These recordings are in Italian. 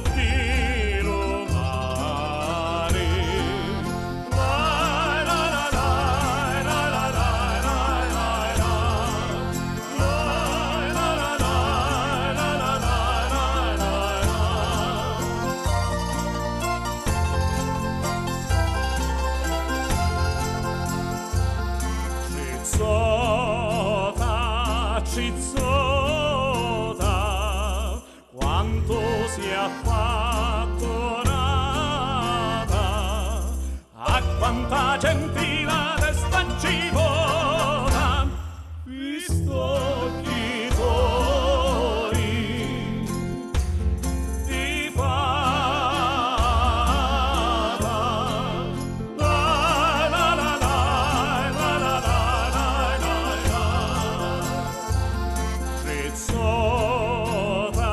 di lumare. La la la la la la la la la la. La la la la la la la la la. Cizzota, quanto si è fatto nata, a quanta gentile testa ci vota, visto chi fuori di fata. La la la la la la la la la. Cizzota,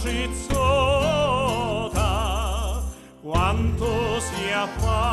cizzota, quanto si è fatto